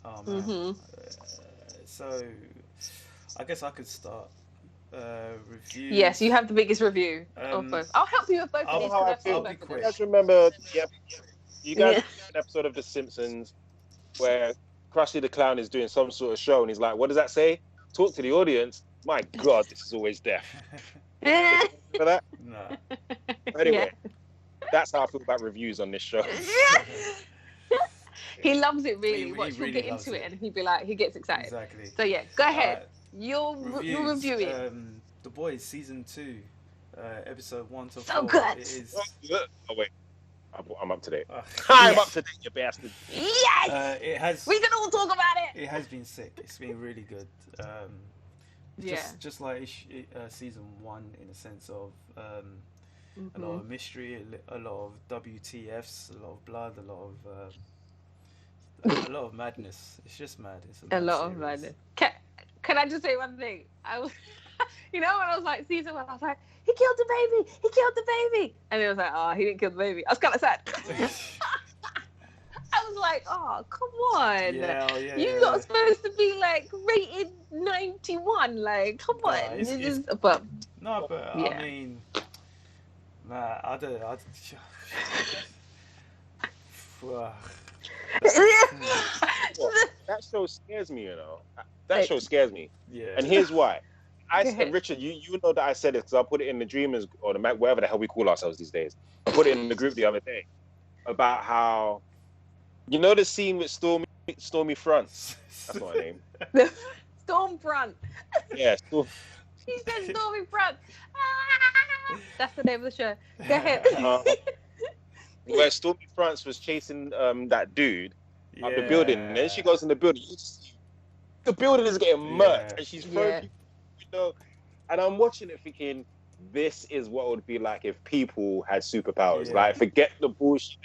Oh man. So I guess I could start. Yes, you Reviews. have the biggest review of both. I'll help you with both of these How because I I've seen feel. I'll be both of You them. quick. guys remember? Yep. You guys Yeah. remember an episode of The Simpsons where Krusty the Clown is doing some sort of show and he's like, "What does that say? Talk to the audience." My God, this is always deaf. Remember that? Nah. Anyway, that's how I feel about reviews on this show. He loves it really. He Watch, he'll really get loves into it it. and he'll be like, he gets excited. Exactly. So yeah, go ahead. Alright, You're Reviews. reviewing. The Boys season 2, episode 1 to 4. So good. It is. Oh wait, I'm up to date. Uh, I'm Yes. up to date, you bastard. Yes! it has. We can all talk about it! It has been sick. It's been really good. Yeah. Just like season 1 in a sense of a lot of mystery, a lot of WTFs, a lot of blood, a lot of madness. It's just mad. It's A mad lot of series. madness. Can I just say one thing? I was, when I was like season 1, I was like, he killed the baby! He killed the baby! And it was like, oh, he didn't kill the baby. I was kind of sad. I was like, oh, come on. Yeah, You're not supposed to be like rated 91. Like, come on. But No, but Yeah. I mean, man, I don't. That show scares me, you know. That show scares me. Yeah. And here's why. Go ahead. Richard, you know that I said it because I put it in the Dreamers or the Mac, whatever the hell we call ourselves these days. I put it in the group the other day about how, you know, the scene with Stormy Fronts. That's not her name. Stormfront. Yeah, She said Stormfront. That's the name of the show. Go ahead. where Stormy Fronts was chasing that dude up the Yeah. building, and then she goes in the building. You just see the building is getting murked, and she's throwing people, you know. And I'm watching it thinking, this is what it would be like if people had superpowers. Yeah. Like, forget the bullshit,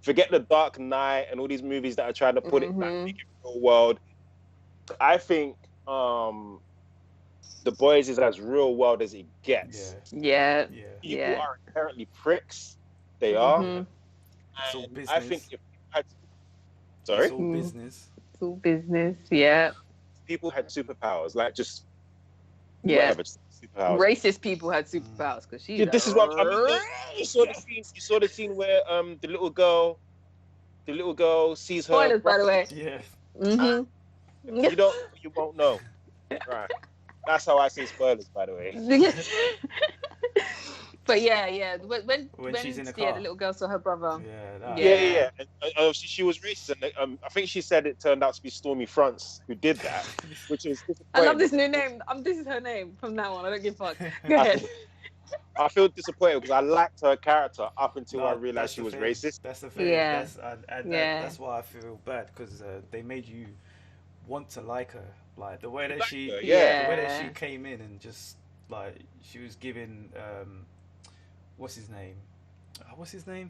forget the Dark Knight and all these movies that are trying to put it back in the real world. I think The Boys is as real world as it gets. Yeah. People are inherently pricks. They are. It's all And business. I think if sorry, It's all business. It's all business. Yeah. people had superpowers, like just Yeah. whatever, just superpowers. Racist people had superpowers because she's. Yeah, this is what I mean. You saw the scene where the little girl sees her. Spoilers, by the way. Yeah. You won't know. Right. That's how I say spoilers, by the way. But yeah. When she's in the the car. little girl saw her brother. Yeah. Yeah. And, she was racist, and I think she said it turned out to be Stormy Fronts who did that, which is I love this new name. This is her name from now on. I don't give a fuck. Go ahead. I feel disappointed because I liked her character up until I No, realized that's she the was thing. racist. That's the thing. Yeah. That's why I feel bad because they made you want to like her. Like the way that she, her, the yeah. way that she came in and just like she was giving, what's his name?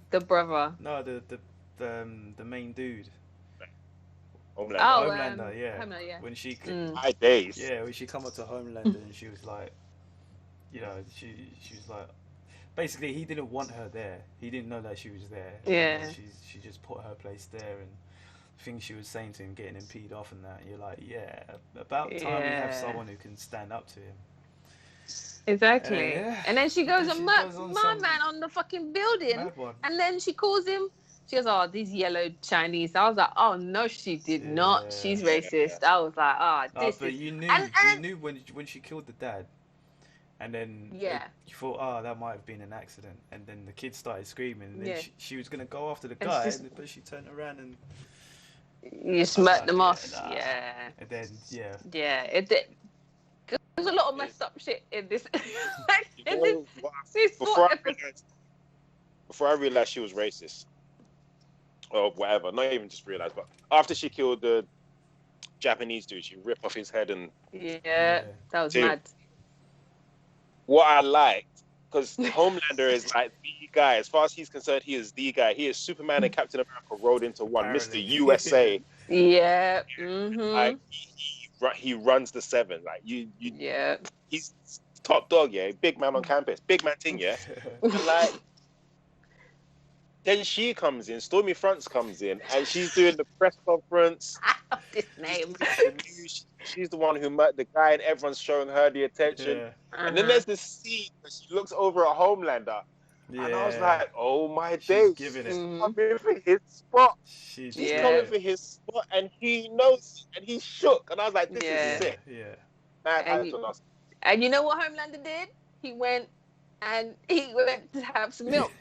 The brother. No, the main dude. Homelander. Homelander, yeah. Homelander, yeah. When she, My days. yeah, when she come up to Homelander and she was like, you know, she was like, basically he didn't want her there. He didn't know that she was there. Yeah. And she just put her place there, and things she was saying to him, getting him peed off and that. You're like, yeah, about time we have someone who can stand up to him. Exactly. Yeah. And then she goes And and she murks goes on my some man on the fucking building. Mad one. And then she calls him. She goes, oh, these yellow Chinese. I was like, oh, no, she did not. She's racist. I was like, this but is... you knew, you knew when she killed the dad. And then you thought, that might have been an accident. And then the kid started screaming. And then she was going to go after the guy. But she turned around and... You smirked them off. Nah. Yeah. And then, Yeah. There's a lot of messed up shit in this. Before I realized she was racist, or whatever, not even just realized, but after she killed the Japanese dude, she ripped off his head and... Yeah, that was mad. What I liked, because Homelander is like the guy, as far as he's concerned, he is the guy. He is Superman and Captain America rolled into one, Apparently. Mr. USA. Yeah. Like, he runs the 7. Like, he's top dog, yeah. Big man on campus. Big man thing, yeah. And like, then she comes in, Stormy Fronts comes in, and she's doing the press conference. This name. She's the one who met the guy, and everyone's showing her the attention. Yeah. And then there's this scene where she looks over at Homelander, and I was like, "Oh my days, she's coming for his spot. She's coming for his spot, and he knows it, and he's shook." And I was like, "This is sick." Yeah. And you know what Homelander did? He went to have some milk.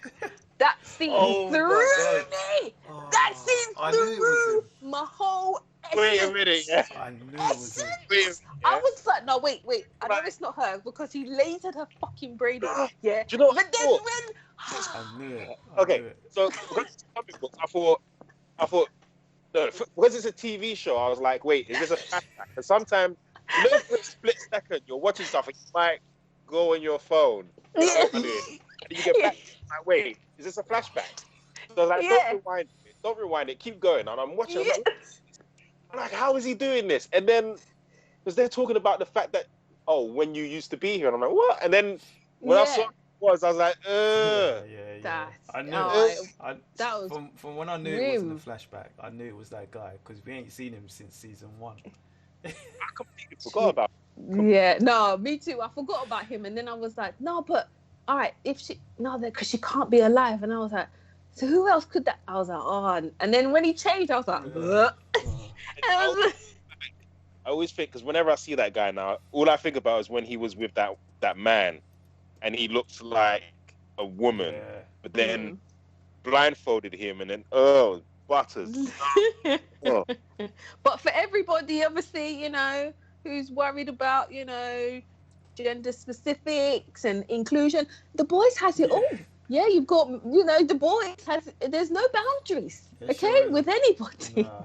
That scene threw me. That scene threw my whole essence. Wait a minute, I knew it was him. I was like, no, wait. I know it's not her because he lasered her fucking brain off. Yeah. Do you know what? But then when... I knew it. So comic books, I thought, no, because it's a TV show, I was like, wait, is this a flashback? And sometimes, you know, for a split second, you're watching stuff and you might go on your phone. You know, and you get back, like, wait, is this a flashback? So I was like, don't rewind it, keep going. And I'm watching, I'm like, how is he doing this? And then, because they're talking about the fact that, when you used to be here. And I'm like, what? And then, when I saw it was, I was like, I knew from when I knew it wasn't a flashback, I knew it was that guy, because we ain't seen him since season 1. I completely forgot about him. Yeah, no, me too. I forgot about him. And then I was like, no, but, all right, because she can't be alive. And I was like, so who else could that? I was like, oh. And then when he changed, I was like, I always think, because whenever I see that guy now, all I think about is when he was with that man, and he looked like a woman, but then blindfolded him, and then butters. But for everybody, obviously, who's worried about, gender specifics and inclusion, The Boys has it all. Yeah, you've got, The Boys there's no boundaries, with anybody. Nah.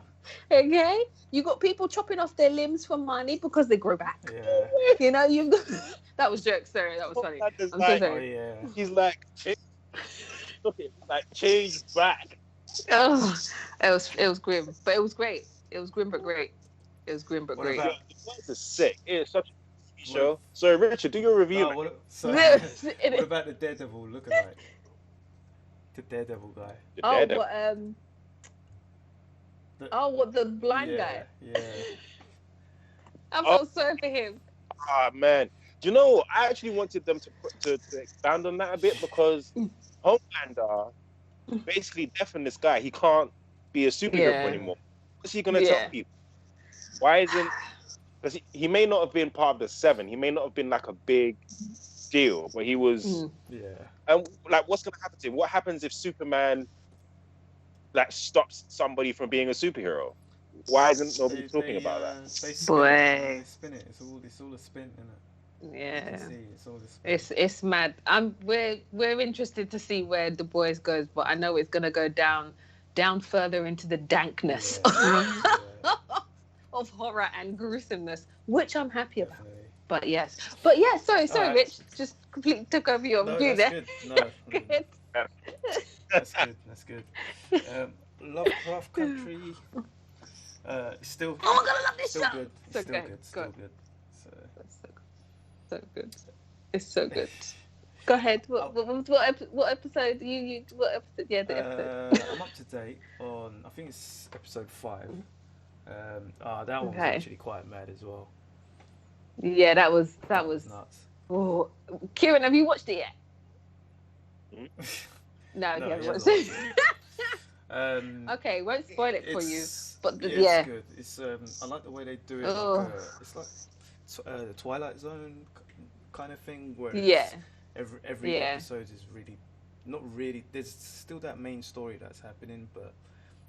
Okay, you got people chopping off their limbs for money because they grow back. Yeah. You've got that was jokes. Sorry, that was funny. I'm so sorry. He's like, change back. Oh, it was grim, but it was great. It was grim but great. This is sick. It's such a TV show. So Richard, do your review. What about the Daredevil lookalike? The Daredevil guy. What the blind guy? Yeah. I felt sorry for him. Ah, man. Do you know, I actually wanted them to expand on that a bit, because Homelander basically deafened this guy. He can't be a superhero anymore. What's he going to tell people? Why isn't... Because he may not have been part of the 7. He may not have been like a big deal, but he was... And like, what's going to happen to him? What happens if Superman stops somebody from being a superhero? Why isn't nobody talking about that? They spin it. It's all a spin, isn't it? Yeah, it's mad. We're interested to see where The Boys goes, but I know it's gonna go down further into the dankness of horror and gruesomeness, which I'm happy about. But yes, sorry, Rich, just completely took over your view there. Good. That's good. Lovecraft Country. Still. Oh my god, I love this show. Good. Still good. So good. It's so good. Go ahead. What episode? You what episode? Yeah, the episode. I'm up to date on. I think it's episode 5. That one was actually quite mad as well. Yeah, that was nuts. Oh, Kieran, have you watched it yet? No, he hasn't watched it. Okay, won't spoil it for you. But it's good. It's I like the way they do it. It's like the Twilight Zone kind of thing, where every episode is really not really. There's still that main story that's happening, but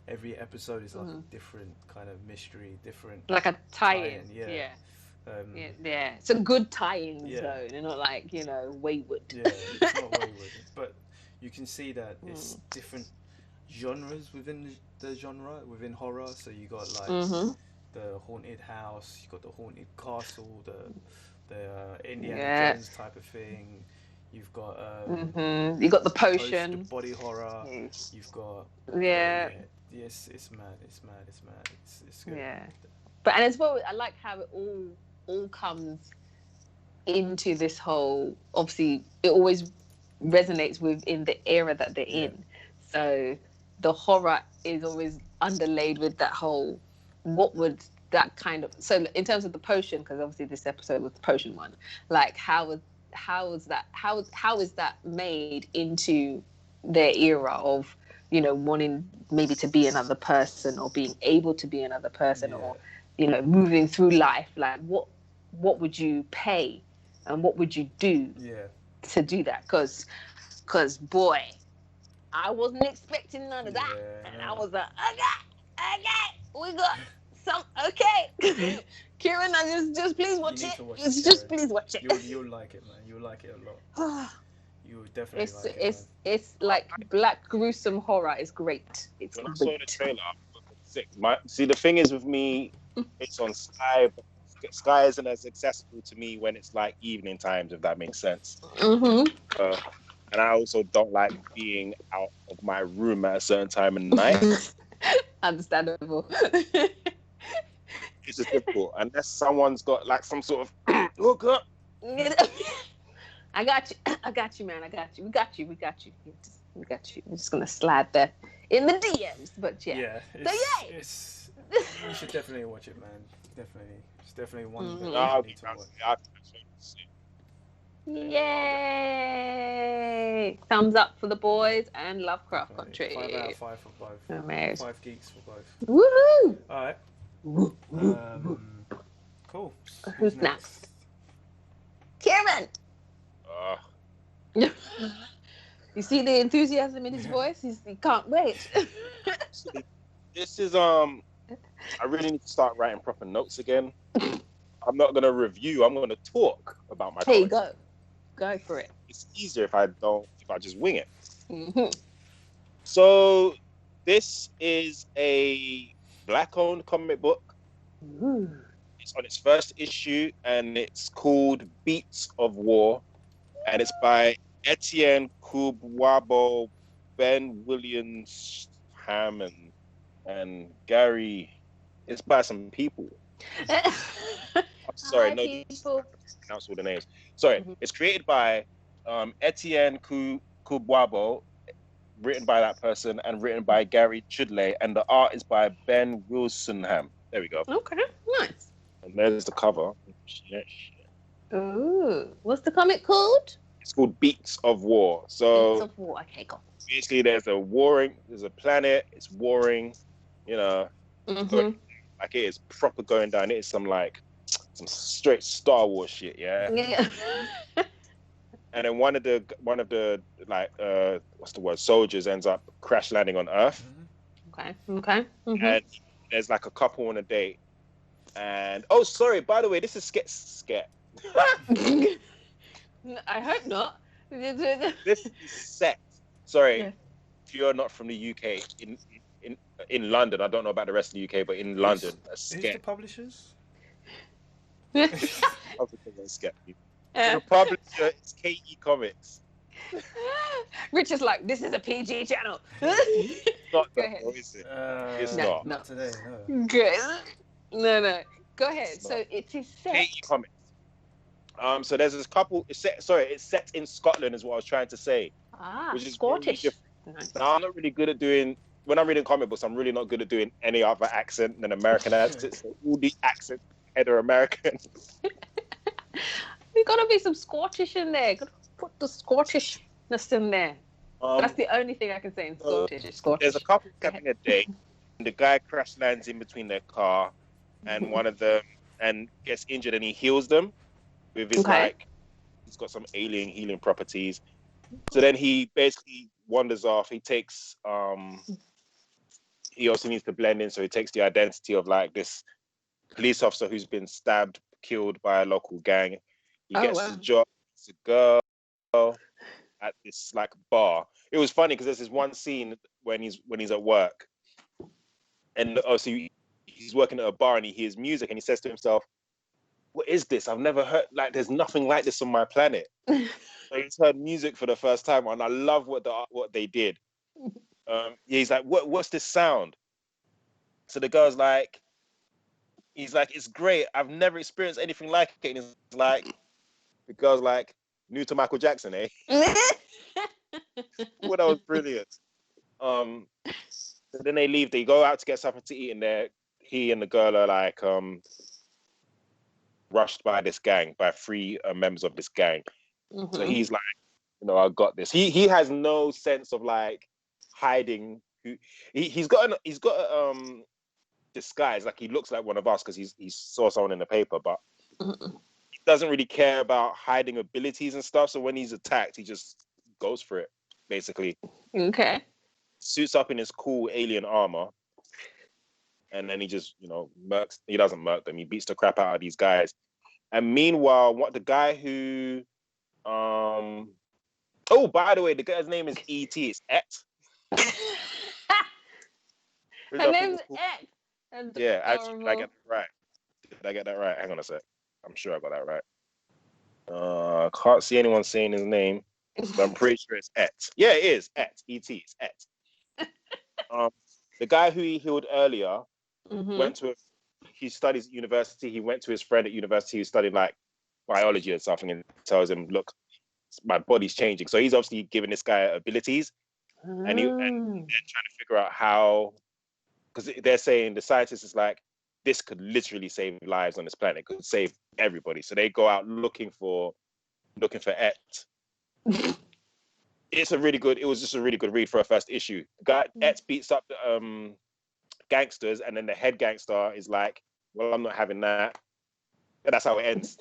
every episode is like a different kind of mystery, different like a tie-in. It's a good tie-in zone, and not like wayward. Yeah, it's not wayward, but you can see that it's different genres within the genre within horror. So you got like the haunted house, you got the haunted castle, the Indiana Jones type of thing. You've got you got the potion, the body horror. You've got yes, it's mad. It's good. Yeah, but and as well, I like how it all comes into this whole. Obviously, it always resonates within the era that they're in. So the horror is always underlaid with that whole, what would that kind of, so in terms of the potion, because obviously this episode was the potion one, like how is that made into their era of, you know, wanting maybe to be another person or being able to be another person, or, you know, moving through life, like what would you pay and what would you do to do that? Because boy, I wasn't expecting none of that. And I was like, okay, we got some, okay. Kieran, just please watch it. Just please watch it. You'll like it, man. You'll like it a lot. You'll definitely like it, man. It's like black gruesome horror. It's great. It's when great. I saw the trailer, I was sick. See, the thing is with me, it's on Sky, but Sky isn't as accessible to me when it's like evening times, if that makes sense. Mm-hmm. And I also don't like being out of my room at a certain time of night. Understandable. It's just difficult unless someone's got like some sort of hook up. I got you, man. I got you. We got you. I'm just gonna slide that in the DMs, but yeah. You should definitely watch it, man. Definitely, it's definitely one that you need to watch. Yay! Thumbs up for the boys and Lovecraft Country. 5 out of 5 for both. Amazing. 5 geeks for both. Woohoo! All right. Cool. Who's next? Kieran. You see the enthusiasm in his voice? He can't wait. This is I really need to start writing proper notes again. I'm not gonna review. I'm gonna talk about my. Hey, go for it. It's easier if I just wing it. Mm-hmm. So this is a Black-owned comic book. Ooh. It's on its first issue, and it's called Beats of War, and it's by Etienne Kubwabo, Ben Williams Hammond, and Gary. It's by some people. I'm sorry, Hi, no, people. pronounce all the names. Sorry, It's created by Etienne Kubwabo, written by that person, and written by Gary Chudley, and the art is by Ben Wilsonham. There we go. Okay, nice. And there's the cover. Ooh, what's the comic called? It's called Beats of War. So Beats of War. Okay, go. basically, there's a planet. It's warring. You know, like it is proper going down. It is some straight Star Wars shit. Yeah. And then one of the what's the word? Soldiers ends up crash landing on Earth. Okay. Mm-hmm. And there's like a couple on a date. And oh, sorry. By the way, this is Sket. I hope not. This is set. Sorry, if you're not from the UK, in London, I don't know about the rest of the UK, but in London, who's the publishers? The publisher is KE Comics. Rich is like, this is a PG channel. Not Go that, ahead. is it? It's not. Not today, no. Good. No. Go ahead. So it is set. KE Comics. So there's this couple. It's set in Scotland, is what I was trying to say. Which is Scottish. Nice. Now, I'm not really good at doing. When I'm reading comic books, I'm really not good at doing any other accent than American accents. So all the accents are American. There's gotta be some Scottish in there. Gotta put the Scottishness in there. That's the only thing I can say in Scottish. It's Scottish. There's a couple having a date, and the guy crash lands in between their car, and one of them gets injured, and he heals them with his he's got some alien healing properties. So then he basically wanders off. He takes he also needs to blend in, so he takes the identity of like this police officer who's been killed by a local gang. He gets the job. It's a girl at this like bar. It was funny because there's this one scene when he's at work, and so he's working at a bar and he hears music and he says to himself, "What is this? I've never heard, like, there's nothing like this on my planet." So he's heard music for the first time, and I love what they did. He's like, "What's this sound?" So the girl's like, he's like, "It's great. I've never experienced anything like it." And he's like, the girl's like, "New to Michael Jackson, eh?" Well, that was brilliant. So then they leave. They go out to get something to eat, and he and the girl are like rushed by this gang, by three members of this gang. Mm-hmm. So he's like, I got this. He has no sense of like hiding. He's got a disguise. Like he looks like one of us because he saw someone in the paper, but he doesn't really care about hiding abilities and stuff. So when he's attacked, he just goes for it, basically. Okay. Suits up in his cool alien armor, and then he just, murks. He doesn't murk them. He beats the crap out of these guys. And meanwhile, the guy who, oh, by the way, the guy's name is E.T. It's Et. Her name's Et. Yeah, actually, did I get that right? Did I get that right? Hang on a sec. I'm sure I got that right. Can't see anyone saying his name, but I'm pretty sure it's Et. Yeah, it is Et. E.T. It's Et. The guy who he healed earlier he studies at university. He went to his friend at university who studied like biology or something, and tells him, look, my body's changing. So he's obviously giving this guy abilities, and they're trying to figure out how, because they're saying the scientist is like, this could literally save lives on this planet. It could save everybody. So they go out looking for Et. It was just a really good read for a first issue. Et beats up the gangsters, and then the head gangster is like, well, I'm not having that. And that's how it ends.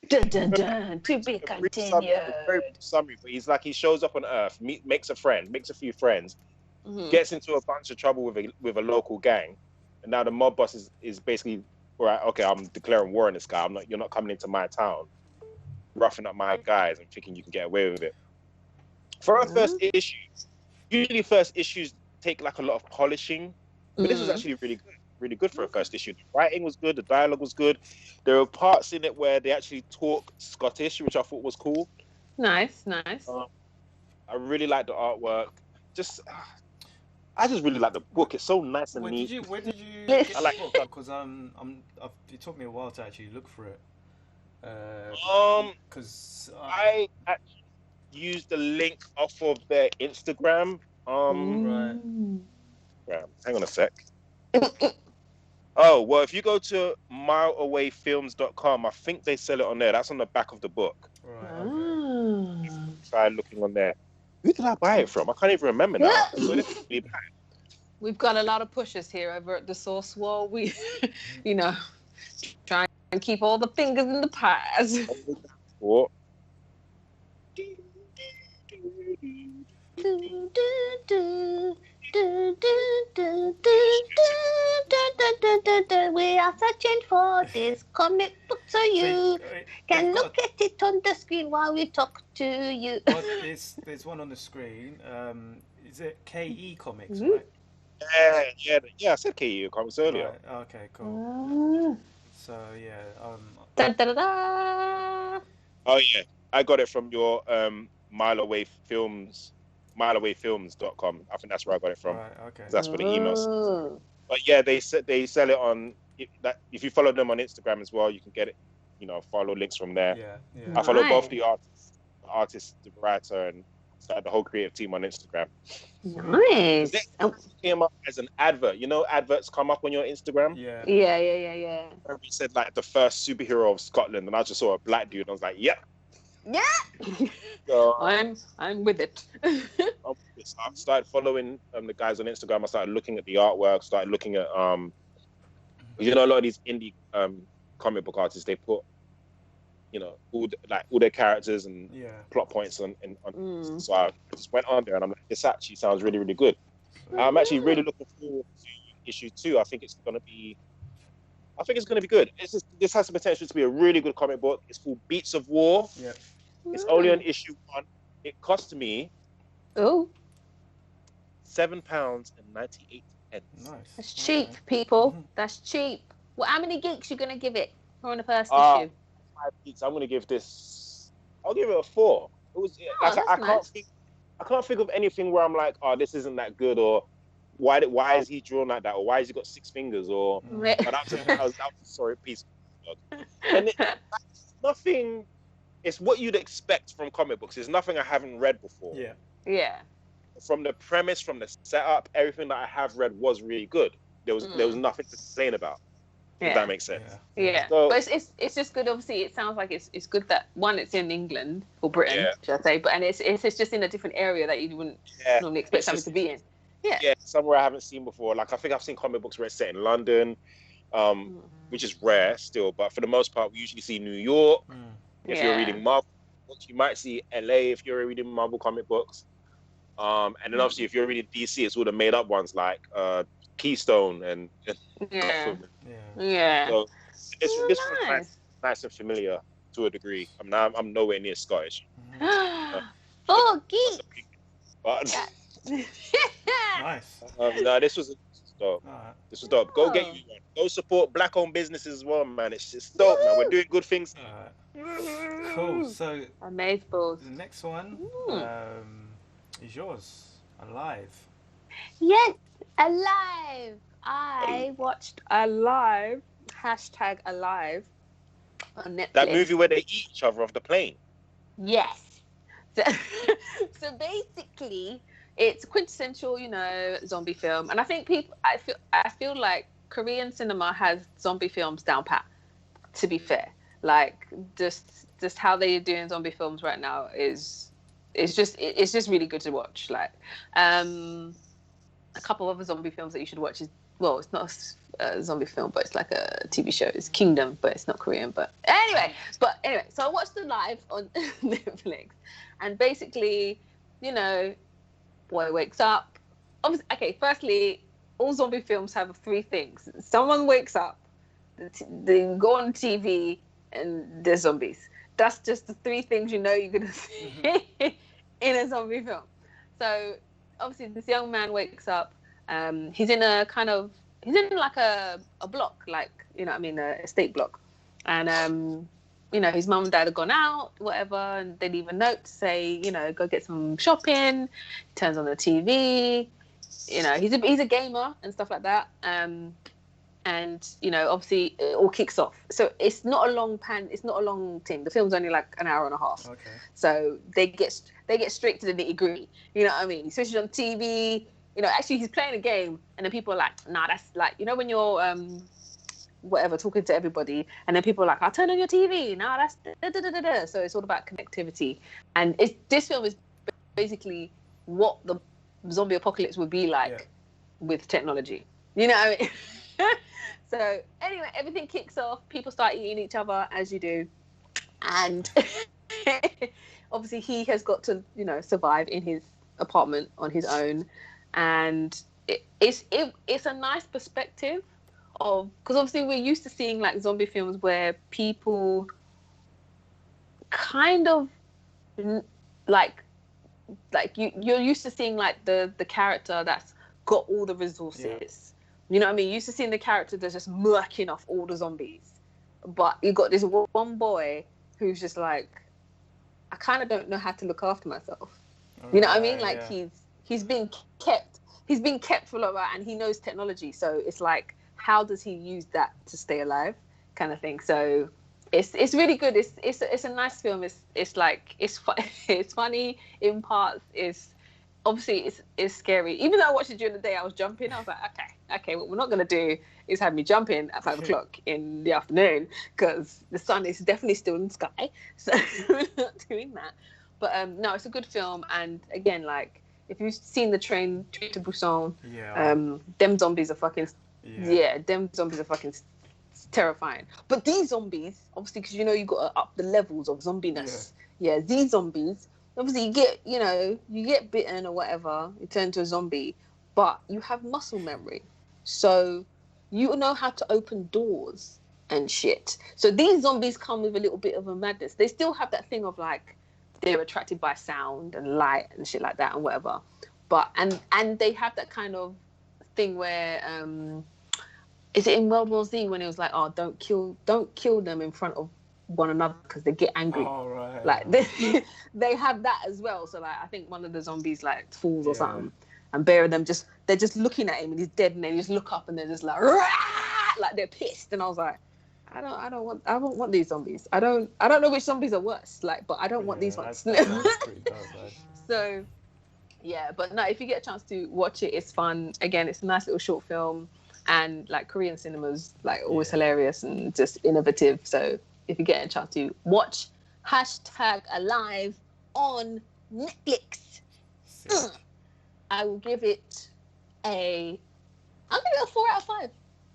Dun, dun, dun. To be continued. Very summary, but he's like, he shows up on Earth, makes a few friends, gets into a bunch of trouble with a local gang, and now the mob boss is basically, right, okay, I'm declaring war on this guy. You're not coming into my town, roughing up my guys and thinking you can get away with it. For our first issue, usually first issues take like a lot of polishing, but this was actually really good for a first issue. The writing was good, the dialogue was good. There were parts in it where they actually talk Scottish, which I thought was cool. Nice. I really like the artwork. I just really like the book. It's so nice and neat. Where did you get the book? Because it took me a while to actually look for it. Because I actually used the link off of their Instagram. Right. Hang on a sec. Oh, well, if you go to mileawayfilms.com, I think they sell it on there. That's on the back of the book. Right. Okay. Try looking on there. Who did I buy it from? I can't even remember now. We've got a lot of pushes here over at the Source Wall. We, try and keep all the fingers in the pies. What? We are searching for this comic book so you can look at it on the screen while we talk to you. Well, there's one on the screen. Is it KE Comics, right? Yeah. I said KE Comics earlier. Right. Okay, cool. So yeah. Oh yeah, I got it from your mileawayfilms.com. I think that's where I got it from. Right, okay. That's for the emails. But yeah, they sell it on. If you follow them on Instagram as well, you can get it. Follow links from there. Yeah. I follow both the artist, the writer, and the whole creative team on Instagram. Nice. They came up as an advert. Adverts come up on your Instagram. Yeah. He said like the first superhero of Scotland, and I just saw a black dude, and I was like, yep. Yeah. So, I'm with it. I started following the guys on Instagram. I started looking at the artwork. Started looking at a lot of these indie comic book artists. They put all their characters and plot points on. So I just went on there and I'm like, this actually sounds really, really good. I'm actually really looking forward to issue 2. I think it's going to be good. This has the potential to be a really good comic book. It's called Beats of War. Yeah. It's only on issue 1. It cost me £7.98. Nice. That's cheap, people. That's cheap. Well, how many geeks you gonna give it on the first issue? 5 geeks. I'm gonna give this. I'll give it a 4. It was. I can't think of anything where I'm like, oh, this isn't that good, or why is he drawn like that, or why has he got 6 fingers, or. But that was a sorry piece. And nothing. It's what you'd expect from comic books. It's nothing I haven't read before. Yeah. Yeah. from the premise, from the setup, everything that I have read was really good. There was nothing to complain about. If that makes sense. Yeah. So, but it's just good. Obviously, it sounds like it's good that one, it's in England or Britain, should I say? But and it's just in a different area that you wouldn't normally expect something to be in. Yeah, somewhere I haven't seen before. Like I think I've seen comic books where it's set in London, which is rare still. But for the most part, we usually see New York. If you're reading Marvel books, you might see LA if you're reading Marvel comic books. And then obviously if you're reading DC, it's all the made up ones like Keystone and yeah. So this was nice and familiar to a degree. I'm nowhere near Scottish. Foggy. But nice. No, this was dope. Right. This was dope. Go get you one. Go support black-owned businesses as well, man. It's dope, man. We're doing good things. Right. Cool. So amazeballs. The next one is yours. Alive. Yes, Alive. I watched Alive. #Alive on Netflix. That movie where they eat each other off the plane. Yes. So basically, it's quintessential, zombie film, and I think I feel like Korean cinema has zombie films down pat. To be fair, like just how they're doing zombie films right now is just really good to watch. Like, a couple of other zombie films that you should watch is, well, it's not a zombie film, but it's like a TV show. It's Kingdom, but it's not Korean. But anyway, so I watched it live on Netflix, and basically, boy wakes up. Obviously, okay, firstly, all zombie films have 3 things. Someone wakes up, they go on TV, and there's zombies. That's just the 3 things you're going to see in a zombie film. So obviously this young man wakes up. He's in like a block, like, a estate block. And, his mum and dad have gone out, whatever, and they leave a note to say, go get some shopping. He turns on the TV. He's a gamer and stuff like that. And, obviously it all kicks off. So it's not a long thing. The film's only like an hour and a half. Okay. So they get straight to the nitty gritty. You know what I mean? He switches on TV. Actually he's playing a game, and then people are like, nah, that's like, when you're whatever, talking to everybody, and then people are like, I'll turn on your TV. Nah, that's da-da-da-da-da. So it's all about connectivity. And this film is basically what the zombie apocalypse would be like with technology. You know what I mean? So anyway, everything kicks off. People start eating each other, as you do. And obviously he has got to, survive in his apartment on his own. And it's a nice perspective of, because obviously we're used to seeing like zombie films where people kind of like you're used to seeing like the character that's got all the resources. Yeah. You know what I mean? You're used to seeing the character that's just murking off all the zombies. But you got this one boy who's just like, I kind of don't know how to look after myself. You know what I mean? Like he's been kept for a lot, and he knows technology. So it's like, how does he use that to stay alive, kind of thing. So it's really good. It's a nice film. It's funny in parts. It's scary. Even though I watched it during the day, I was jumping. I was like, okay, what we're not going to do is have me jumping at 5 o'clock in the afternoon, because the sun is definitely still in the sky. So we're not doing that. But no, it's a good film. And again, like, if you've seen the Train to Busan, them zombies are fucking, them zombies are fucking terrifying. But these zombies, obviously, because you got to up the levels of zombiness. Yeah, these zombies, obviously you get bitten or whatever, you turn into a zombie, but you have muscle memory. So you know how to open doors and shit. So these zombies come with a little bit of a madness. They still have that thing of like, they're attracted by sound and light and shit like that and whatever. But, and they have that kind of thing where, is it in World War Z when it was like, oh, don't kill them in front of one another because they get angry. Oh, right. Like they have that as well. So like, I think one of the zombies like falls or something, and Bear and them they're just looking at him and he's dead, and they just look up and they're just like, rah! Like they're pissed. And I was like, I don't want these zombies. I don't know which zombies are worse. Like, but I don't want these ones. That's pretty bad, right? So Yeah, but no, if you get a chance to watch it, it's fun. Again, it's a nice little short film, and like Korean cinema's like always hilarious and just innovative. So if you get a chance to watch #Alive on Netflix, I will give it a 4 out of 5.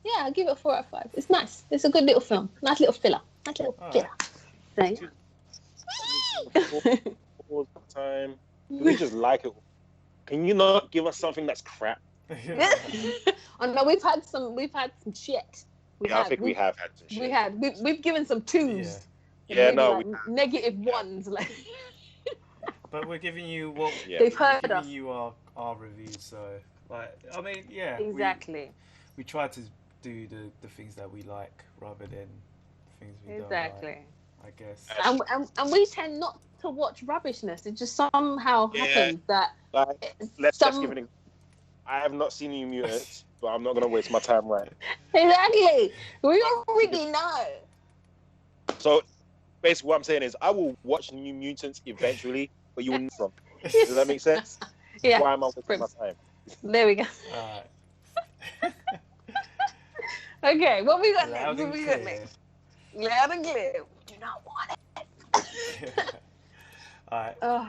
Yeah, I'll give it a 4 out of 5. It's nice. It's a good little film. Nice little filler. There you All the time. We just like it. Can you not give us something that's crap? Oh no, we've had some shit. We have had some shit. We've given some 2s. Yeah, no, like negative 1s. Like, but we're giving you what they've heard us. Giving you our reviews. So, like, I mean, yeah, exactly. We try to do the things that we like rather than things we don't like, I guess. And we tend not to watch rubbishness. It just somehow happens that. Like, let's give it. I have not seen New Mutants, but I'm not going to waste my time. Right? Exactly. We already know. So basically, what I'm saying is, I will watch New Mutants eventually, but you will know from. Does that make sense? Yeah. Why am I wasting my time? There we go. All right. Okay, what we got Loud next? and What we clear. got next? Loud and clear. Do not want it. All right. Oh.